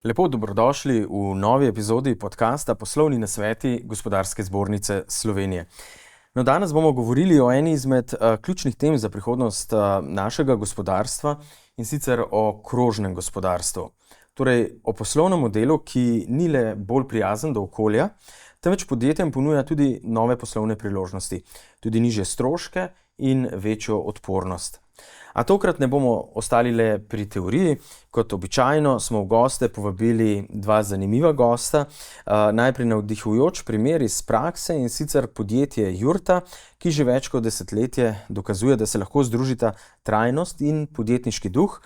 Lepo dobrodošli v novi epizodi podcasta Poslovni nasveti Gospodarske zbornice Slovenije. No, danes bomo govorili o eni izmed ključnih tem za prihodnost našega gospodarstva, in sicer o krožnem gospodarstvu. Torej o poslovnem modelu, ki ni le bolj prijazen do okolja, temveč podjetjem ponuja tudi nove poslovne priložnosti, tudi nižje stroške in večjo odpornost. A tokrat ne bomo ostali le pri teoriji. Kot običajno smo v goste povabili dva zanimiva gosta. Najprej navdihujoč primer iz prakse, in sicer podjetje Jurta, ki že več kot desetletje dokazuje, da se lahko združita trajnost in podjetniški duh,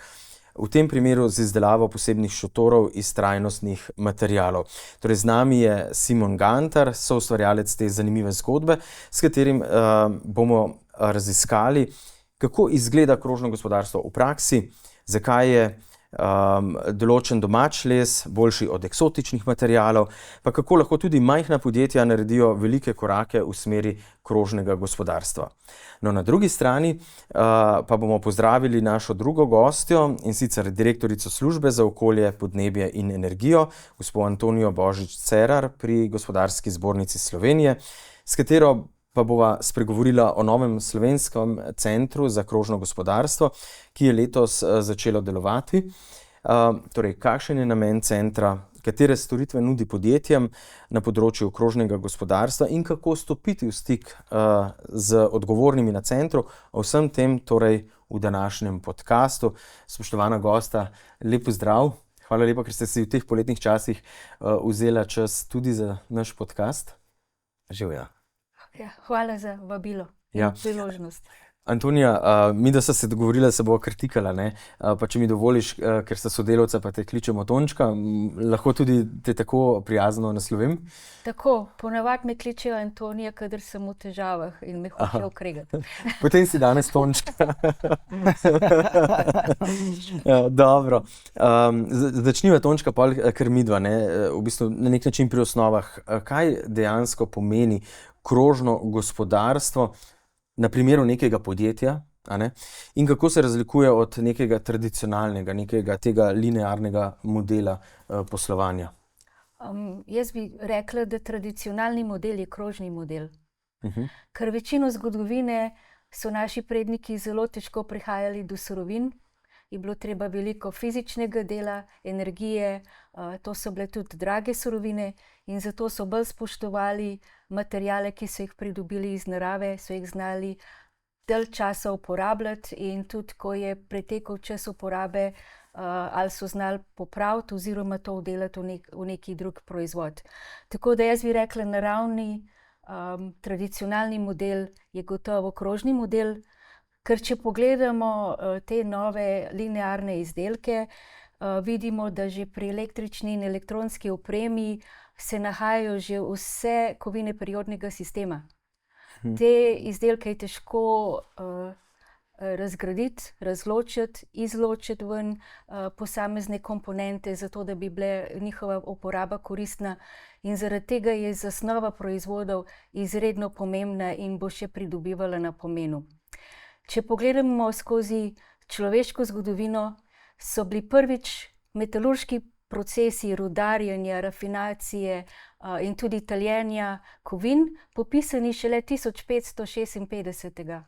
v tem primeru z izdelavo posebnih šotorov iz trajnostnih materialov. Torej z nami je Simon Gantar, soustvarjalec te zanimive zgodbe, s katerim bomo raziskali, kako izgleda krožno gospodarstvo v praksi, zakaj je določen domač les boljši od eksotičnih materialov, pa kako lahko tudi majhna podjetja naredijo velike korake v smeri krožnega gospodarstva. No, na drugi strani pa bomo pozdravili našo drugo gostjo, in sicer direktorico službe za okolje, podnebje in energijo, gospo Antonijo Božič Cerar pri Gospodarski zbornici Slovenije, s katero pa bova spregovorila o novem slovenskem centru za krožno gospodarstvo, ki je letos začelo delovati. Torej, kakšen je namen centra, katere storitve nudi podjetjem na področju krožnega gospodarstva in kako stopiti v stik z odgovornimi na centru. O vsem tem torej v današnjem podcastu. Spoštovana gosta, lep pozdrav. Hvala lepa, ker ste si v teh poletnih časih vzela čas tudi za naš podcast. Živja. Ja, hvala za vabilo in priložnost. Antonija, midva sva se dogovorila, da se bova kar tikala, ne? Pa če mi dovoliš, ker sta sodelavca, pa te kličemo Tončka, lahko tudi te tako prijazno naslovim? Tako, ponavadi me kličejo Antonija, kadar sem v težavah in me hočejo kregati. Potem si danes Tončka. Dobro. Začniva Tončka pol kar midva, ne? V bistvu na nek način pri osnovah. Kaj dejansko pomeni krožno gospodarstvo na primeru nekega podjetja, a ne? In kako se razlikuje od nekega tradicionalnega, nekega tega linearnega modela poslovanja? Jaz bi rekla, da tradicionalni model je krožni model. Ker večino zgodovine so naši predniki zelo težko prihajali do surovin, je bilo treba veliko fizičnega dela, energije, to so bile tudi drage surovine in zato so bolj spoštovali materiale, ki so jih pridobili iz narave, so jih znali dalj časa uporabljati in tudi, ko je pretekel čas uporabe, ali so znali popraviti oziroma to vdelati v neki drug proizvod. Tako da jaz bi rekla, naravni, tradicionalni model je gotovo krožni model, ker če pogledamo te nove linearne izdelke, vidimo, da že pri električni in elektronski opremi se nahajajo že vse kovine periodnega sistema. Te izdelke je težko razgraditi, razločiti, izločiti ven posamezne komponente, zato da bi bila njihova uporaba koristna, in zaradi tega je zasnova proizvodov izredno pomembna in bo še pridobivala na pomenu. Če pogledamo skozi človeško zgodovino, so bili prvič metalurški procesi rudarjenja, rafinacije in tudi taljenja kovin popisani šele 1556.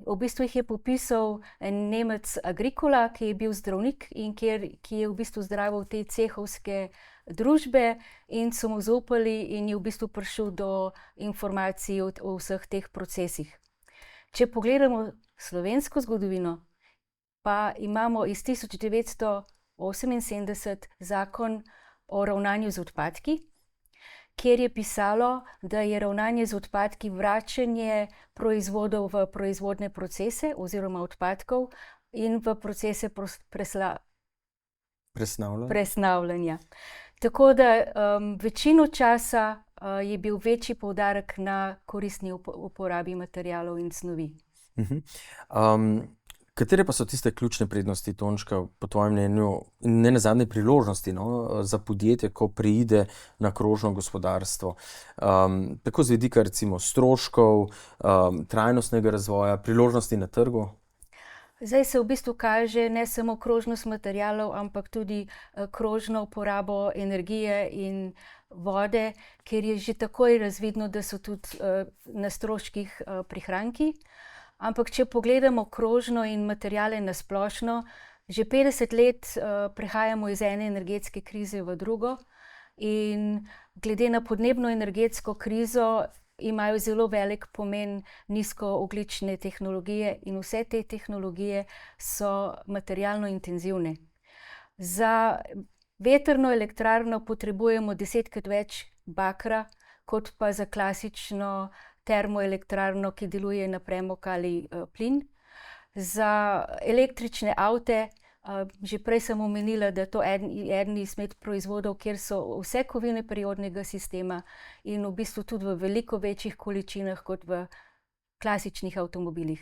V bistvu jih je popisal en Nemec Agricola, ki je bil zdravnik in ki je v bistvu zdravil te cehovske družbe, in so mu zaupali in je v bistvu prišel do informacij o vseh teh procesih. Če pogledamo slovensko zgodovino, pa imamo iz 1978 zakon o ravnanju z odpadki, kjer je pisalo, da je ravnanje z odpadki vračanje proizvodov v proizvodne procese oziroma odpadkov in v procese presnavljanja. Tako da večino časa je bil večji poudarek na koristni uporabi materialov in snovi. Katere pa so tiste ključne prednosti, Tončka, po tvojem mnenju, in ne nazadnje priložnosti, za podjetje, ko preide na krožno gospodarstvo? Tako z vidika recimo stroškov, trajnostnega razvoja, priložnosti na trgu? Zdaj se v bistvu kaže ne samo krožnost materialov, ampak tudi krožno uporabo energije in vode, ker je že takoj razvidno, da so tudi na stroških prihranki. Ampak če pogledamo krožno in materiale na splošno, že 50 let prehajamo iz ene energetske krize v drugo in glede na podnebno-energetsko krizo imajo zelo velik pomen nizkoogljične tehnologije in vse te tehnologije so materialno intenzivne. Za vetrno elektrarno potrebujemo 10krat več bakra, kot pa za klasično termoelektrarno, ki deluje na premog ali plin. Za električne avte, že prej sem omenila, da to eden izmed proizvodov, kjer so vse kovine periodnega sistema in v bistvu tudi v veliko večjih količinah kot v klasičnih avtomobilih.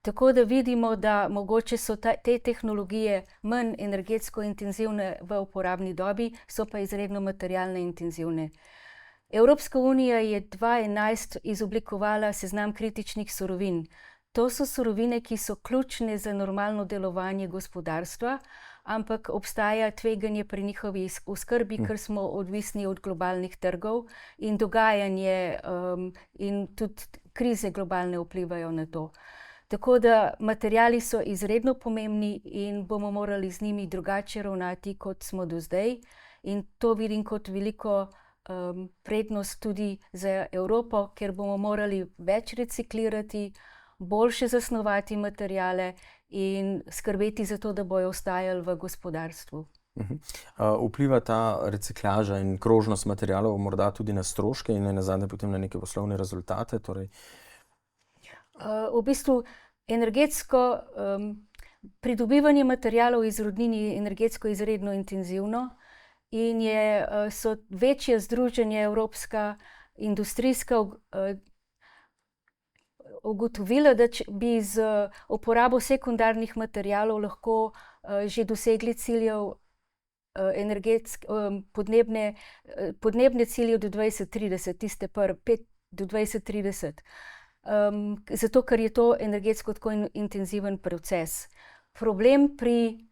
Tako da vidimo, da mogoče so te tehnologije manj energetsko intenzivne v uporabni dobi, so pa izredno materialno intenzivne. Evropska unija je 2011 izoblikovala seznam kritičnih surovin. To so surovine, ki so ključne za normalno delovanje gospodarstva, ampak obstaja tveganje pri njihovi oskrbi, ker smo odvisni od globalnih trgov in dogajanje in tudi krize globalne vplivajo na to. Tako da materiali so izredno pomembni in bomo morali z njimi drugače ravnati, kot smo do zdaj. In to vidim kot veliko prednost tudi za Evropo, ker bomo morali več reciklirati, boljše zasnovati materiale in skrbeti za to, da bojo ostajali v gospodarstvu. Vpliva ta reciklaža in krožnost materialov morda tudi na stroške in nazadnje potem na neke poslovne rezultate? V bistvu energetsko pridobivanje materialov iz rudnin je energetsko izredno intenzivno in so večja združenja evropska, industrijska ugotovila, da bi z uporabo sekundarnih materialov lahko že dosegli ciljev podnebne cilje do 2030, tiste do 2030. Zato, ker je to energetsko tako intenziven proces. Problem pri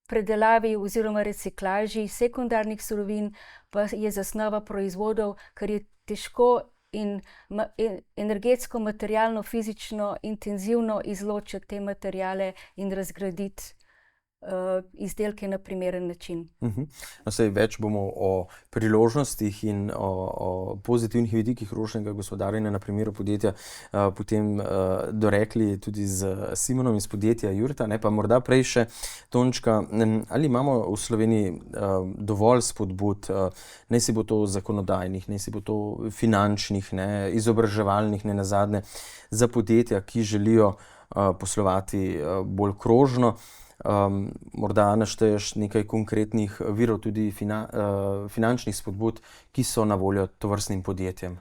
predelavi oziroma reciklaži sekundarnih surovin pa je zasnova proizvodov, ker je težko in energetsko, materialno, fizično intenzivno izločiti te materiale in razgraditi izdelke na primeren način. Več bomo o priložnostih in o pozitivnih vidikih krožnega gospodarjenja na primeru podjetja potem dorekli tudi z Simonom iz podjetja Jurta. Pa morda prej še, Tončka, ali imamo v Sloveniji dovolj spodbud, naj si bo to zakonodajnih, naj si bo to finančnih, izobraževalnih, nazadnje, za podjetja, ki želijo poslovati bolj krožno. Morda našteješ nekaj konkretnih virov, tudi finančnih spodbud, ki so na voljo tovrstnim podjetjem?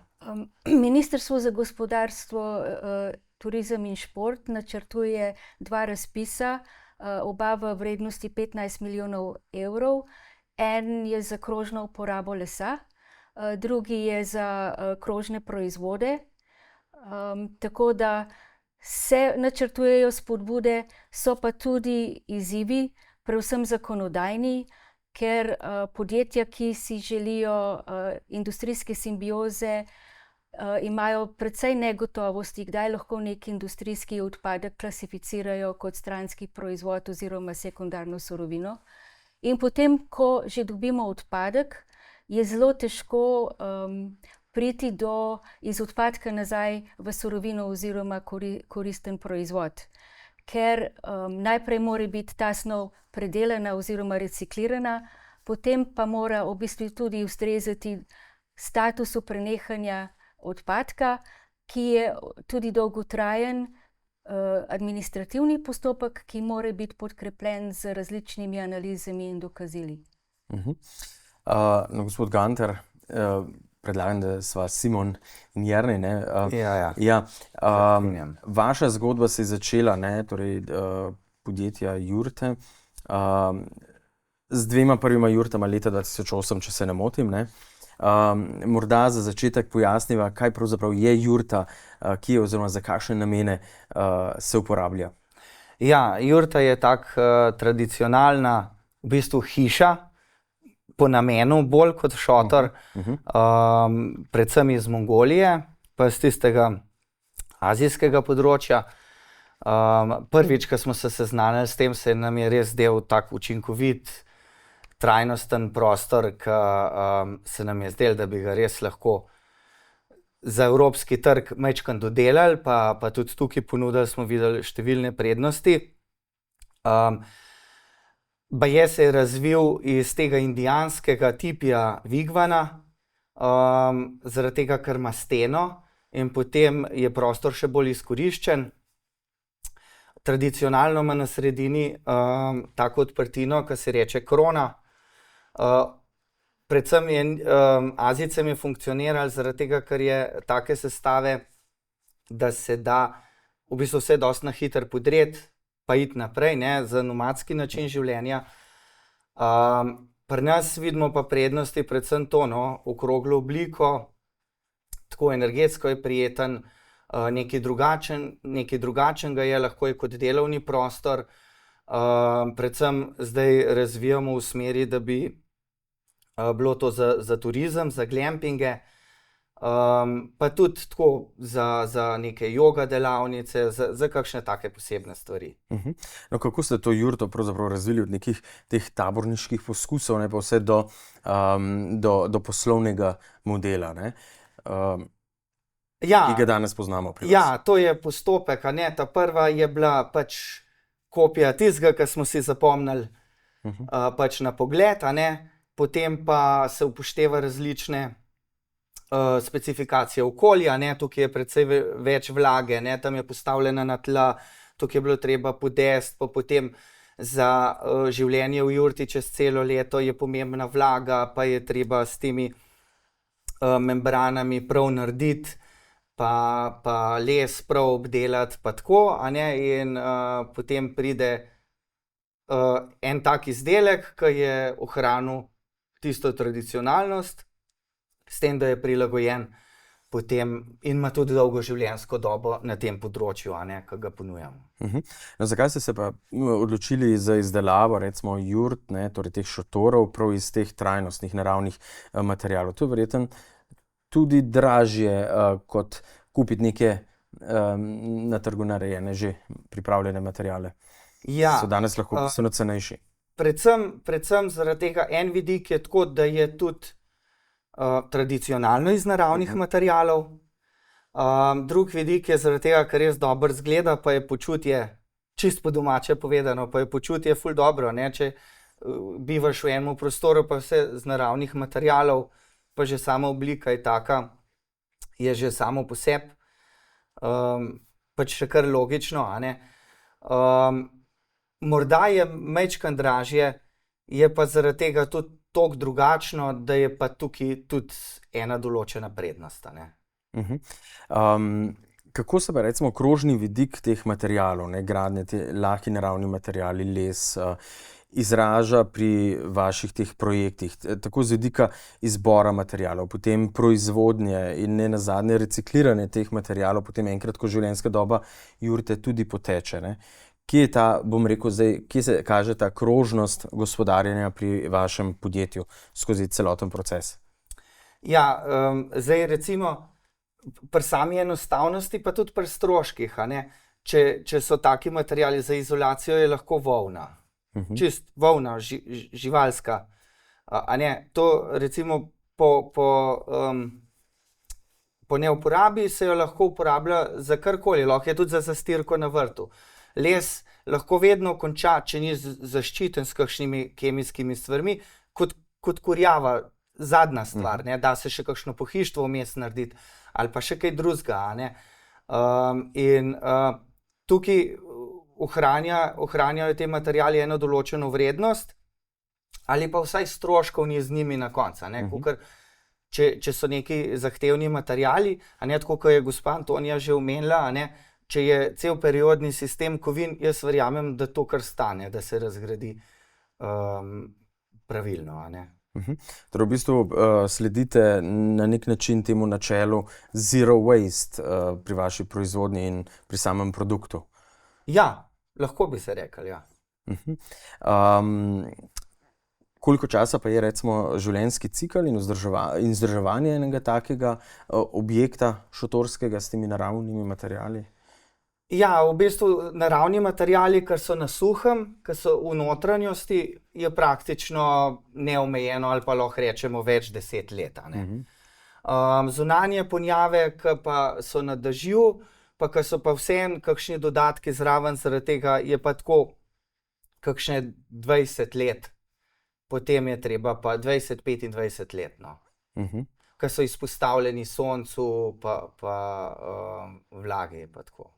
Ministrstvo za gospodarstvo, turizem in šport načrtuje 2 razpisa, oba v vrednosti 15 milijonov evrov. En je za krožno uporabo lesa, drugi je za krožne proizvode. Tako da se načrtujejo spodbude, so pa tudi izzivi, predvsem zakonodajni, ker podjetja, ki si želijo industrijske simbioze, imajo precej negotovosti, kdaj lahko neki industrijski odpadek klasificirajo kot stranski proizvod oziroma sekundarno surovino. In potem, ko že dobimo odpadek, je zelo težko priti iz odpadka nazaj v surovino oziroma koristen proizvod. Ker najprej mora biti ta snov predelana oziroma reciklirana, potem pa mora v bistvu tudi ustrezati statusu prenehanja odpadka, ki je tudi dolgotrajen administrativni postopek, ki mora biti podkrepljen z različnimi analizami in dokazili. Gospod Gantar, predlagam, da sva Simon in Jernej. Vaša zgodba se je začela, torej podjetja Jurte, z 2 prvima Jurtama leta 2008, če se ne motim. Morda za začetek pojasniva, kaj pravzaprav je Jurta, kje oziroma za kakšne namene se uporablja. Ja, jurta je tradicionalna v bistvu hiša, po namenu bolj kot šotor, predvsem iz Mongolije, pa z tistega azijskega področja. Prvič, ko smo se seznanili s tem, se nam je res del tak učinkovit, trajnosten prostor, ki se nam je zdelo, da bi ga res lahko za evropski trg majčkeno dodelali, pa tudi tukaj ponudili, smo videli številne prednosti. Baje se je razvil iz tega indijanskega tipija vigvana, zaradi tega, ker ima steno in potem je prostor še bolj izkoriščen. Tradicionalno ima na sredini tako odprtino, ki se reče krona. Predvsem je Azijcem je funkcioniralo zaradi tega, ker je take sestave, da se da v bistvu vse dosti na hitro podreti, pa iti naprej, ne, za nomadski način življenja. Pri nas vidimo pa prednosti predvsem to, no, okroglo obliko, tako energetsko je prijeten, nekaj drugačnega je, lahko je kot delovni prostor. Predvsem zdaj razvijamo v smeri, da bi bilo to za turizem, za glampinge, pa tudi tako za neke joga delavnice, za kakšne take posebne stvari. No, kako ste to jurto pravzaprav razvili od nekih teh taborniških poskusov, ne, pa vse do poslovnega modela, ne? Ki ga danes poznamo pri vas? Ja, to je postopek, a ne, ta prva je bila pač kopija tistega, ki smo si zapomnili pač na pogled, a ne, potem pa se upošteva različne specifikacije okolja, ne, tukaj je precej več vlage, ne, tam je postavljena na tla, tukaj je bilo treba podest, pa potem za življenje v jurti čez celo leto je pomembna vlaga, pa je treba s temi membranami prav narediti, pa les prav obdelati, pa tako, a ne, in potem pride en tak izdelek, ki je ohranil tisto tradicionalnost, s tem, da je prilagojen potem in ima tudi dolgo življenjsko dobo na tem področju, a ne, ki ga ponujamo. No, zakaj ste se pa odločili za izdelavo, recimo jurt, ne, torej teh šotorov, prav iz teh trajnostnih naravnih materialov? To je verjetno tudi dražje kot kupiti neke na trgu narejene, že pripravljene materiale. Ja, so danes lahko bistveno cenejši. Predvsem zaradi tega en vidik je tako, da je tudi tradicionalno iz naravnih materialov. Drug vidik je zaradi tega, ker res dobro izgleda, pa je počutje, čist po domače povedano, pa je počutje ful dobro, ne, če bivaš v enem prostoru, pa vse z naravnih materialov, pa že sama oblika je taka, je že samo po sebi, pač še kar logično, a ne. Morda je majčkeno dražje, je pa zaradi tega tudi toliko drugačno, da je pa tukaj tudi ena določena prednost, a ne. Kako se pa recimo krožni vidik teh materialov, ne, gradnje, ti lahki naravni materiali, les, izraža pri vaših teh projektih, tako z vidika izbora materialov, potem proizvodnje in ne nazadnje recikliranje teh materialov, potem enkrat, ko življenjska doba jurte tudi poteče, ne? Kje je ta, bom rekel zdaj, kje se kaže ta krožnost gospodarjenja pri vašem podjetju skozi celoten proces? Ja, zdaj recimo pri sami enostavnosti, pa tudi pri stroških, a ne. Če so taki materiali za izolacijo, je lahko volna. Čist volna, živalska. A ne, to recimo po neuporabi se jo lahko uporablja za karkoli, lahko je tudi za zastirko na vrtu. Les lahko vedno konča, če ni zaščiten s kakšnimi kemijskimi stvarmi, kot kurjava, zadnja stvar, ne, da se še kakšno pohištvo vmes narediti, ali pa še kaj drugega, a ne. In tukaj ohranjajo te materiali eno določeno vrednost, ali pa vsaj stroškovni z njimi na koncu, ne, kakor če so neki zahtevni materiali, a ne, tako kot je gospa Antonija že omenila, a ne, če je cel periodni sistem kovin, jaz verjamem, da to kar stane, da se razgradi pravilno, a ne. Torej v bistvu sledite na nek način temu načelu zero waste pri vaši proizvodnji in pri samem produktu. Ja, Lahko bi se rekel, ja. Koliko časa pa je recimo življenjski cikel in vzdrževanje enega takega objekta šotorskega s temi naravnimi materiali? Ja, v bistvu naravni materiali, ki so na suhem, ki so v notranjosti, je praktično neomejeno ali pa lahko rečemo več 10 let. Zunanje ponjave, ki pa so na dežju, pa ki so pa vseeno kakšni dodatki zraven, zaradi tega je pa tako kakšne 20 let. Potem je treba pa 20-25 let, no. Ki so izpostavljeni soncu pa vlagi pa tako.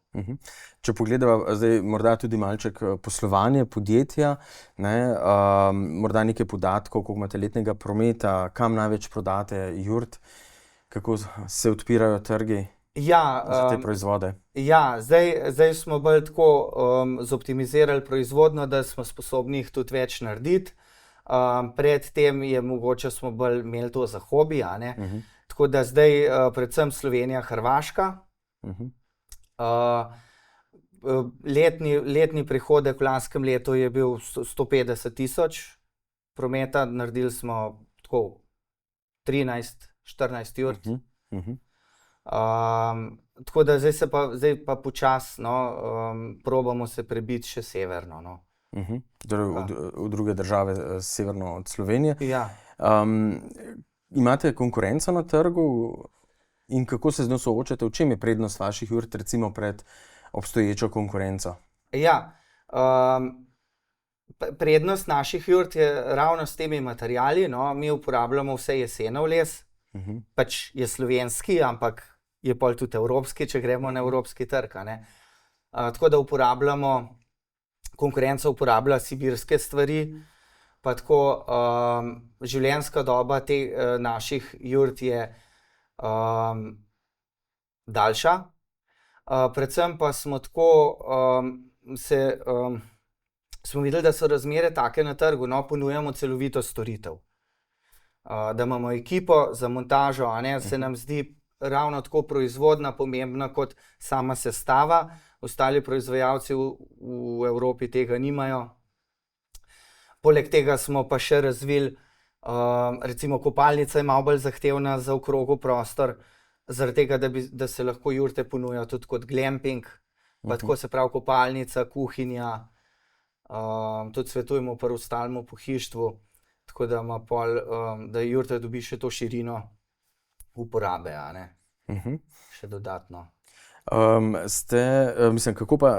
Če pogledava zdaj morda tudi malček poslovanje podjetja, morda nekaj podatkov, koliko imate letnega prometa, kam največ prodate jurt, kako se odpirajo trgi za te proizvode? Ja, zdaj smo bolj tako zoptimizirali proizvodnjo, da smo sposobni jih tudi več narediti. Predtem je mogoče smo bolj imeli to za hobi, Tako da zdaj predvsem Slovenija, Hrvaška. Letni prihodek v lanskem letu je bil 150 000 prometa, naredili smo tako 13-14 jurt. Tako da zdaj pa počasno probamo se prebiti še severno, no. V druge države severno od Slovenije. Ja. Imate konkurenco na trgu in kako se z njo soočate? V čem je prednost vaših jurt recimo pred obstoječo konkurenco? Ja, prednost naših jurt je ravno s temi materiali, no. Mi uporabljamo vse jesenov les, pač je slovenski, ampak je pol tudi evropski, če gremo na evropski trg, Tako da konkurenca uporablja sibirske stvari, pa tako življenjska doba teh naših jurt je daljša. Predvsem pa smo tako smo videli, da so razmere take na trgu, no, ponujamo celovito storitev. Da imamo ekipo za montažo, se nam zdi ravno tako proizvodnja pomembna kot sama sestava. Ostali proizvajalci v Evropi tega nimajo. Poleg tega smo pa še razvili, recimo kopalnica je malo bolj zahtevna za okrogel prostor, zaradi tega, da se lahko jurte ponujajo tudi kot glamping, pa tako se pravi kopalnica, kuhinja, tudi svetujemo pri ostalemu pohištvu, tako da ima pol, da jurte dobi še to širino uporabe, še dodatno. Kako pa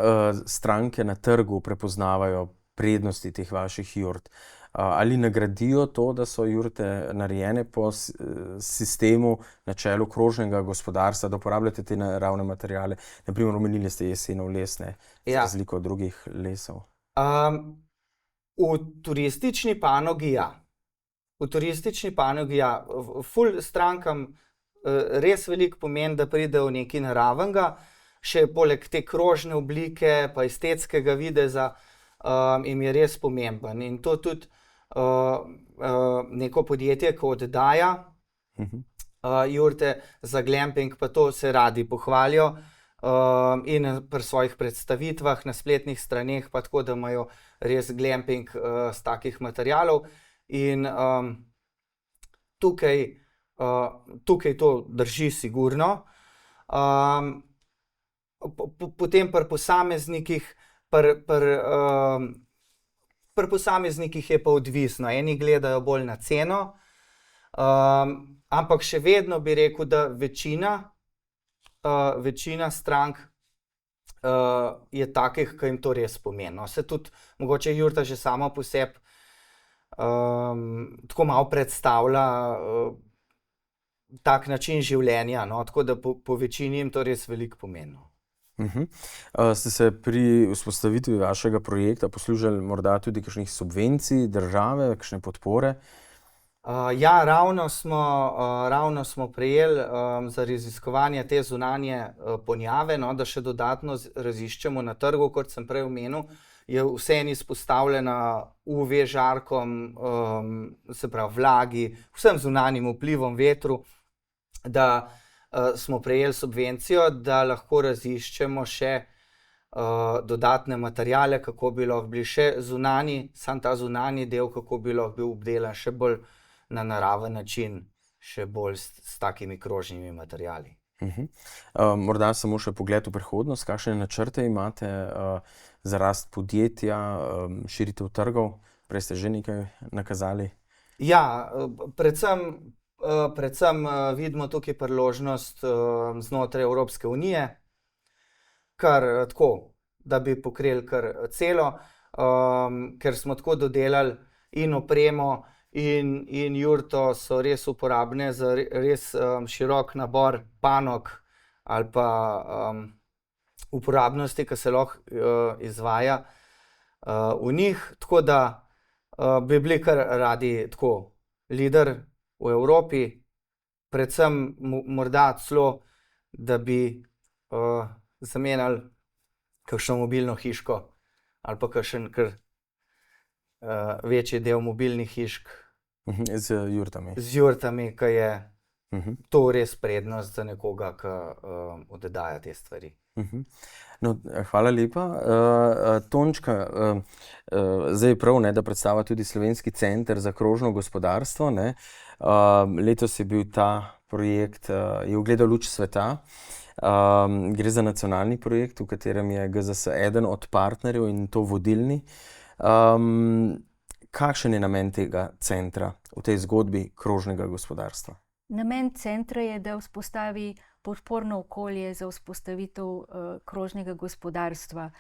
stranke na trgu prepoznavajo prednosti teh vaših jurt? Ali nagradijo to, da so jurte narejene po sistemu načelu krožnega gospodarstva, da uporabljate te naravne materiale? Na primer, omenili ste jesenov les, za razliko od drugih lesov. V turistični panogi ja. Ful strankam res veliko pomeni, da pridejo v nekaj naravenega, še poleg te krožne oblike pa estetskega videza jim je res pomemben. In to tudi neko podjetje, ko oddaja jurte za glamping, pa to se radi pohvalijo in pri svojih predstavitvah na spletnih straneh, pa tako, da imajo res glamping z takih materialov. In tukaj to drži sigurno. Potem pri posameznikih je pa odvisno. Eni gledajo bolj na ceno, ampak še vedno bi rekel, da večina strank je takih, ki jim to res pomeni. Se tudi mogoče jurta že sama po sebi tako malo predstavlja tak način življenja, tako da po večini jim to res veliko pomeni. Ste se pri vzpostavitvi vašega projekta poslužili morda tudi kakšnih subvencij države, kakšne podpore? Ja, ravno smo prejeli za raziskovanje te zunanje ponjave, da še dodatno raziščemo na trgu, kot sem prej omenil, je vseeno izpostavljena UV žarkom, se pravi vlagi, vsem zunanjim vplivom, vetru, da smo prejeli subvencijo, da lahko raziščemo še dodatne materijale, kako bi lahko bili še zunanji, sam ta zunanji del, kako bi lahko bil obdelan še bolj na naraven način, še bolj s takimi krožnimi materijali. Morda samo še pogled v prihodnost, kakšne načrte imate za rast podjetja, širitev trgov, prej ste že nekaj nakazali. Ja, predvsem vidimo tukaj priložnost znotraj Evropske unije, kar tako, da bi pokrili kar celo, ker smo tako dodelali in opremo in jurto so res uporabne za res širok nabor panog ali pa uporabnosti, ki se lahko izvaja v njih, tako da bi bili kar radi tako lider v Evropi, predvsem morda celo, da bi zamenjali kakšno mobilno hiško ali pa kakšen večji del mobilnih hišk Z jurtami. z jurtami, ki je to res prednost za nekoga, ki oddaja te stvari. No, hvala lepa. Tončka, zdaj je prav, ne, da predstavlja tudi Slovenski center za krožno gospodarstvo, ne. Letos je bil ta projekt, je ugledal luč sveta. Gre za nacionalni projekt, v katerem je GZS eden od partnerjev in to vodilni. Kakšen je namen tega centra v tej zgodbi krožnega gospodarstva? Namen centra je, da vzpostavi podporno okolje za vzpostavitev krožnega gospodarstva.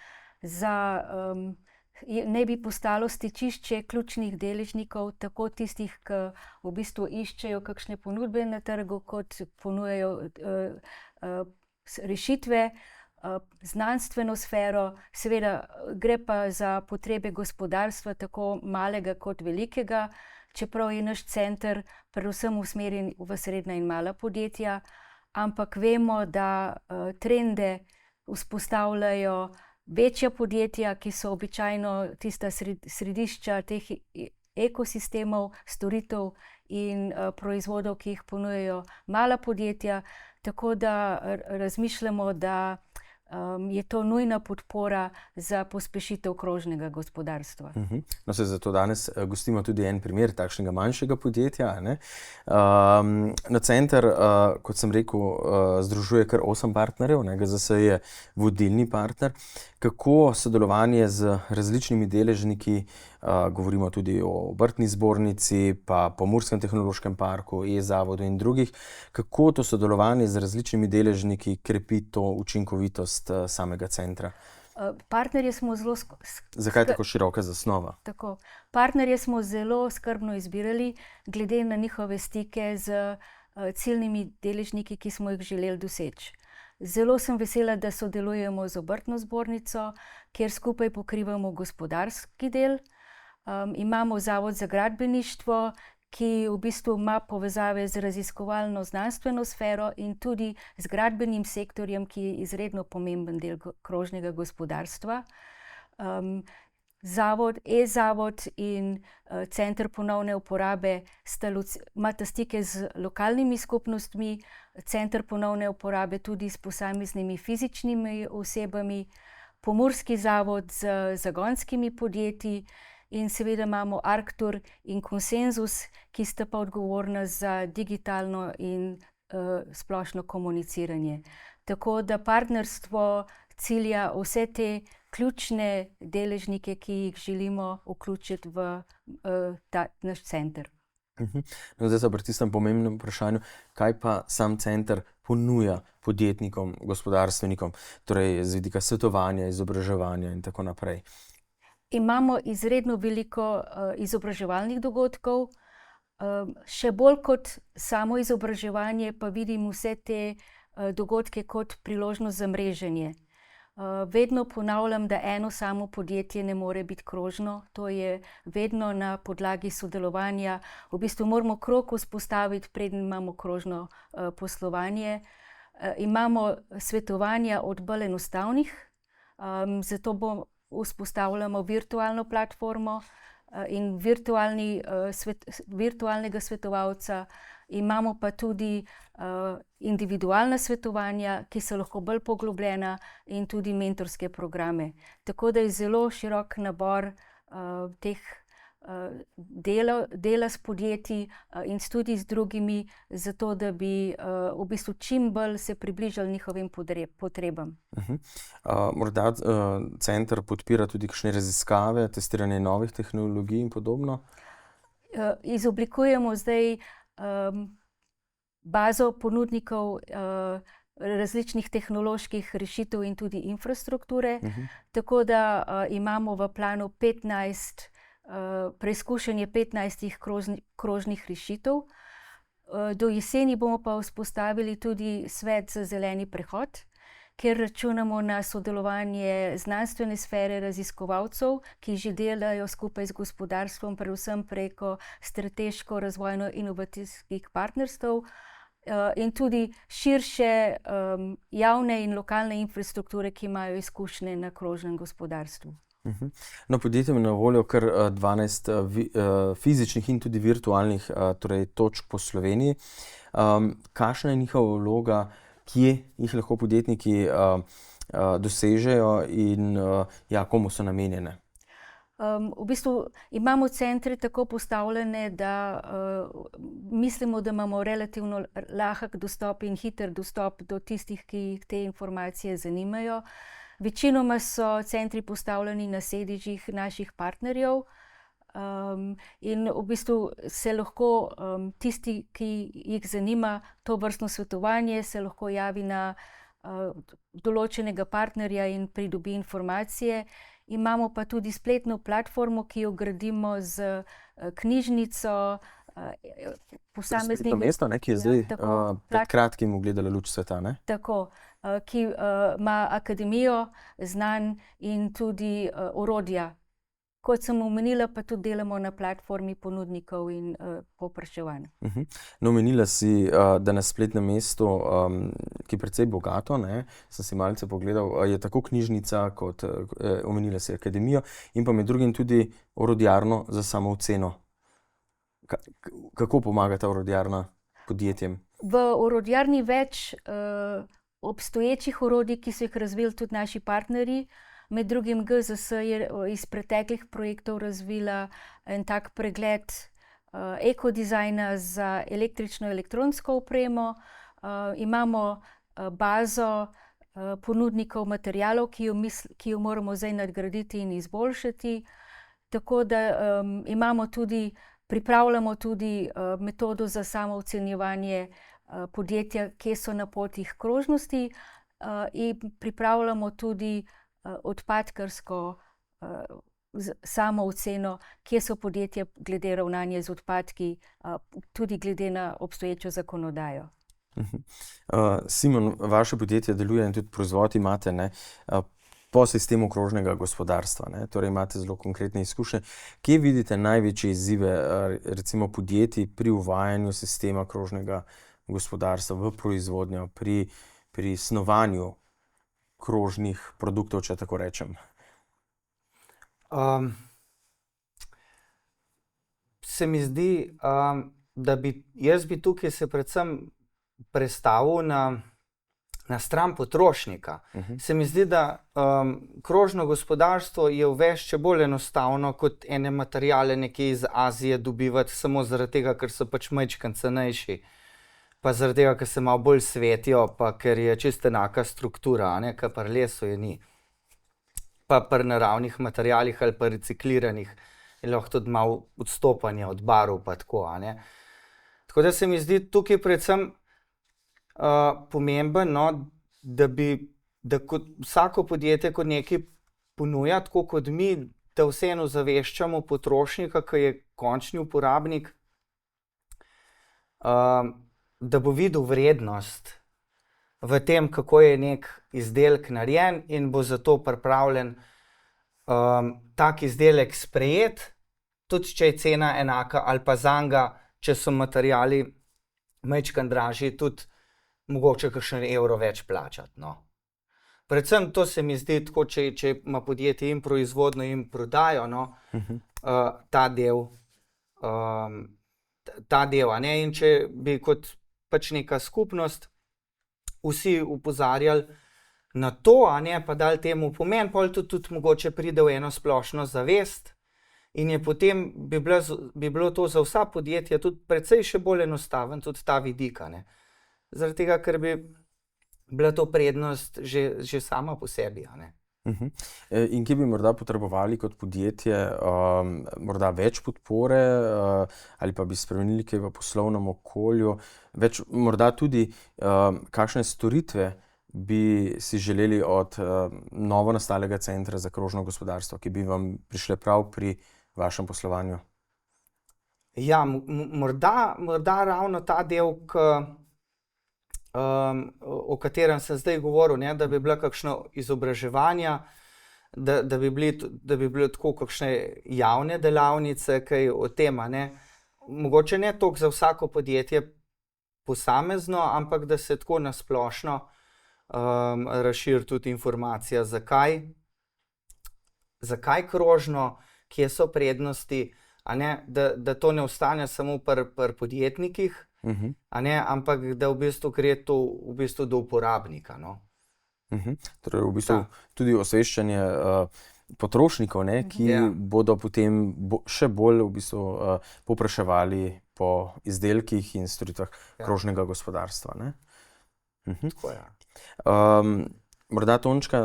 Ne bi postalo stičišče ključnih deležnikov, tako tistih, ki v bistvu iščejo kakšne ponudbe na trgu, kot ponujajo rešitve, znanstveno sfero, seveda gre pa za potrebe gospodarstva, tako malega kot velikega, čeprav je naš center predvsem usmerjen v srednja in mala podjetja, ampak vemo, da trende vzpostavljajo večja podjetja, ki so običajno tista središča teh ekosistemov, storitev in proizvodov, ki jih ponujajo mala podjetja, tako da razmišljamo, da je to nujna podpora za pospešitev krožnega gospodarstva. No, zato danes gostimo tudi en primer takšnega manjšega podjetja, ne. No, center, kot sem rekel, združuje kar 8 partnerjev, ne, GZS je vodilni partner. Kako sodelovanje z različnimi deležniki, govorimo tudi o Obrtni zbornici, pa Pomurskem tehnološkem parku, e-zavodu in drugih, kako to sodelovanje z različnimi deležniki krepi to učinkovitost samega centra? Partnerje smo zelo Zakaj tako široka zasnova? Tako. Partnerje smo zelo skrbno izbirali, glede na njihove stike z ciljnimi deležniki, ki smo jih želeli doseči. Zelo sem vesela, da sodelujemo z Obrtno zbornico, kjer skupaj pokrivamo gospodarski del. Imamo Zavod za gradbeništvo, ki v bistvu ima povezave z raziskovalno znanstveno sfero in tudi z gradbenim sektorjem, ki je izredno pomemben del krožnega gospodarstva. E-zavod in Center ponovne uporabe imata stike z lokalnimi skupnostmi, Center ponovne uporabe tudi s posameznimi fizičnimi osebami, Pomurski zavod z zagonskimi podjetji in seveda imamo Arctur in Konsenzus, ki sta pa odgovorna za digitalno in splošno komuniciranje. Tako da partnerstvo cilja vse te ključne deležnike, ki jih želimo vključiti v naš center. No, zdaj se pri tistem pomembnem vprašanju, kaj pa sam center ponuja podjetnikom, gospodarstvenikom, torej z vidika svetovanja, izobraževanja in tako naprej. Imamo izredno veliko izobraževalnih dogodkov, še bolj kot samo izobraževanje pa vidim vse te dogodke kot priložnost za mreženje. Vedno ponavljam, da eno samo podjetje ne more biti krožno, to je vedno na podlagi sodelovanja. V bistvu moramo krog vzpostaviti, preden imamo krožno poslovanje. Imamo svetovanja od bolj enostavnih, zato vzpostavljamo virtualno platformo in virtualnega svetovalca imamo pa tudi individualna svetovanja, ki so lahko bolj poglobljena, in tudi mentorske programe. Tako da je zelo širok nabor teh dela s podjetji in tudi z drugimi, zato da bi v bistvu čim bolj se približali njihovim potrebam. Morda center podpira tudi kakšne raziskave, testiranje novih tehnologij in podobno? Izoblikujemo zdaj bazo ponudnikov različnih tehnoloških rešitev in tudi infrastrukture, tako da imamo v planu preizkušanje 15 krožnih rešitev. Do jeseni bomo pa vzpostavili tudi svet za zeleni prehod, kjer računamo na sodelovanje znanstvene sfere, raziskovalcev, ki že delajo skupaj z gospodarstvom, predvsem preko strateško razvojno-inovacijskih partnerstev, in tudi širše javne in lokalne infrastrukture, ki imajo izkušnje na krožnem gospodarstvu. No, podjetjem je na voljo kar 12 fizičnih in tudi virtualnih točk po Sloveniji. Kakšna je njihova vloga, kje jih lahko podjetniki dosežejo in komu so namenjene? V bistvu imamo centre tako postavljene, da mislimo, da imamo relativno lahek dostop in hiter dostop do tistih, ki jih te informacije zanimajo. Večinoma so centri postavljeni na sedežih naših partnerjev, in v bistvu se lahko tisti, ki jih zanima tovrstno svetovanje, se lahko javi na določenega partnerja in pridobi informacije. Imamo pa tudi spletno platformo, ki jo gradimo z knjižnico, posameznih... Spletno mesto, ki je zdaj pred kratkim ugledalo luč sveta, ne? Tako, ki ima akademijo znanj in tudi orodja. Kot sem omenila, pa tudi delamo na platformi ponudnikov in povpraševanj. No, omenila si, da na spletnem mestu, ki je precej bogato, sem si malce pogledal, je tako knjižnica, kot omenila si akademijo, in pa med drugim tudi orodjarno za samooceno. Kako pomaga ta orodjarna podjetjem? V orodjarni več obstoječih orodij, ki so jih razvili tudi naši partnerji. Med drugim GZS je iz preteklih projektov razvila en tak pregled ekodizajna za električno-elektronsko opremo. Imamo bazo ponudnikov materialov, ki jo moramo zdaj nadgraditi in izboljšati. Tako da pripravljamo tudi metodo za samoocenjevanje podjetja, kje so na poti h krožnosti, in pripravljamo tudi odpadkarsko samooceno, kje so podjetja glede ravnanja z odpadki, tudi glede na obstoječo zakonodajo. Simon, vaše podjetje deluje in tudi proizvod imate po sistemu krožnega gospodarstva, torej imate zelo konkretne izkušnje. Kje vidite največje izzive recimo podjetij pri uvajanju sistema krožnega gospodarstva v proizvodnjo, pri snovanju krožnih produktov, če tako rečem? Se mi zdi, da jaz bi tukaj se predvsem prestavil na stran potrošnika. Se mi zdi, da krožno gospodarstvo je uvesti še bolj enostavno kot ene materiale nekje iz Azije dobivati, samo zaradi tega, ker so pač majčkeno cenejši. Pa zaradi tega, ker se malo bolj svetijo, pa ker je čisto enaka struktura, ker pri lesu je ni. Pa pri naravnih materialih ali pa recikliranih je lahko tudi malo odstopanje od barv pa tako, Tako da se mi zdi tukaj predvsem pomembno, da kot vsako podjetje kot nekaj ponuja, tako kot mi, da vseeno zaveščamo potrošnika, ki je končni uporabnik, da bo videl vrednost v tem, kako je nek izdelek narejen, in bo zato pripravljen tak izdelek sprejeti, tudi če je cena enaka, ali pa zanj, če so materiali majčkeno dražji, tudi mogoče kakšen evro več plačati. Predvsem to se mi zdi tako, če ima podjetje in proizvodno in prodajo, ta del ta del. A ne? In če bi kot pač neka skupnost vsi opozarjali na to, a ne, pa dali temu pomen, pol tudi mogoče pride v eno splošno zavest in je potem bi bilo to za vsa podjetja tudi precej še bolj enostaven, tudi ta vidik, a ne. Zaradi tega, ker bi bila to prednost že sama po sebi, a ne. In kje bi morda potrebovali kot podjetje morda več podpore ali pa bi spremenili kaj v poslovnem okolju, več morda tudi kakšne storitve bi si želeli od novo nastalega centra za krožno gospodarstvo, ki bi vam prišle prav pri vašem poslovanju? Ja, morda ravno ta del, o katerem sem zdaj govoril, ne, da bi bila kakšno izobraževanja, da bi bile tako kakšne javne delavnice, kaj o tem, a ne. Mogoče ne toliko za vsako podjetje posamezno, ampak da se tako nasplošno razširi tudi informacija, zakaj krožno, kje so prednosti, a ne, da to ne ostane samo pri podjetnikih, a ne, ampak da v bistvu gre to v bistvu do uporabnika, no. Torej v bistvu tudi osveščanje potrošnikov, ne, ki bodo potem še bolj v bistvu povpraševali po izdelkih in storitvah krožnega gospodarstva, ne. Tako je. Morda Tončka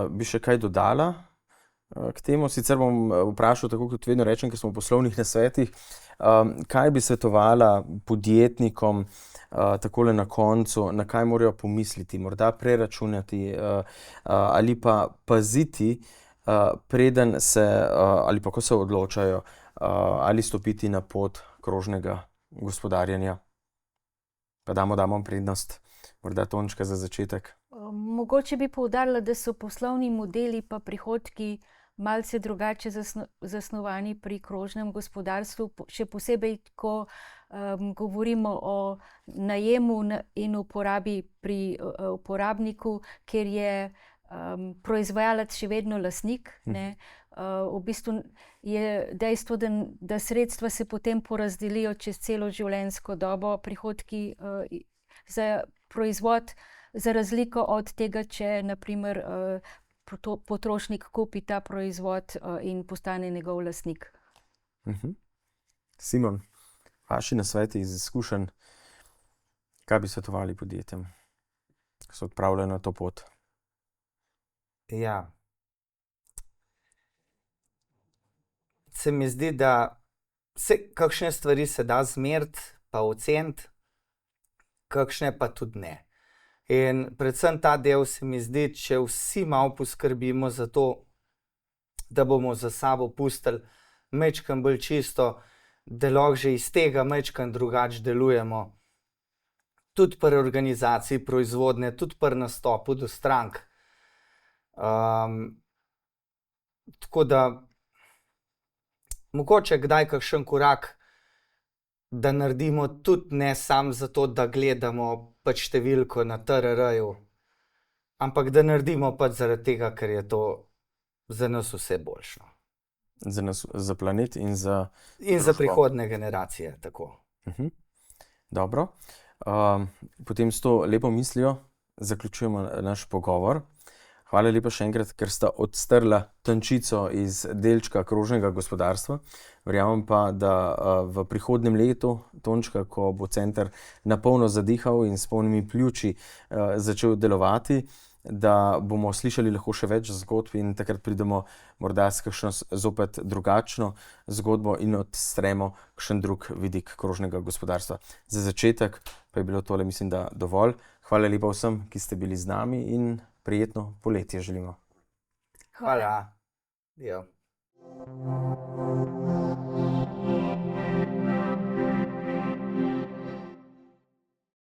bi še kaj dodala k temu, sicer bom vprašal, tako kot vedno rečem, ker smo v poslovnih nasvetih, kaj bi svetovala podjetnikom takole na koncu, na kaj morajo pomisliti, morda preračunati ali pa paziti, preden se ali pa ko se odločajo ali stopiti na pot krožnega gospodarjenja. Pa damo prednost. Morda Tončka za začetek. Mogoče bi poudarila, da so poslovni modeli pa prihodki malce drugače zasnovani pri krožnem gospodarstvu, še posebej, ko govorimo o najemu in uporabi pri uporabniku, kjer je proizvajalec še vedno lastnik, ne. V bistvu je dejstvo, da sredstva se potem porazdelijo čez celo življenjsko dobo, prihodki za proizvod, za razliko od tega, če na primer potrošnik kupi ta proizvod in postane njegov lastnik. Simon, vaši nasveti iz izkušenj, kaj bi svetovali podjetjem, ki se odpravljajo na to pot? Ja. Se mi zdi, da kakšne stvari se da zmeriti pa oceniti, kakšne pa tudi ne. In predvsem ta del se mi zdi, če vsi malo poskrbimo za to, da bomo za sabo pustili majčkeno bolj čisto, da lahko že iz tega majčkeno drugače delujemo. Tudi pri organizaciji proizvodnje, tudi pri nastopu do strank. Tako da mogoče kdaj kakšen korak, da naredimo tudi ne samo zato, da gledamo pač številko na TRR-ju, ampak da naredimo pač zaradi tega, ker je to za nas vse boljše. Za nas, za planet in za... In za prihodnje generacije, tako. Dobro. Potem s to lepo mislijo zaključujemo naš pogovor. Hvala lepa še enkrat, ker sta odstrla tančico iz delčka krožnega gospodarstva. Verjamem pa, da v prihodnjem letu, Tončka, ko bo center na polno zadihal in s polnimi pljuči začel delovati, da bomo slišali lahko še več zgodb in takrat pridemo morda s kakšno zopet drugačno zgodbo in odstremo kakšen drug vidik krožnega gospodarstva. Za začetek pa je bilo tole, mislim, da dovolj. Hvala lepa vsem, ki ste bili z nami in prijetno poletje želimo. Hvala. Ja.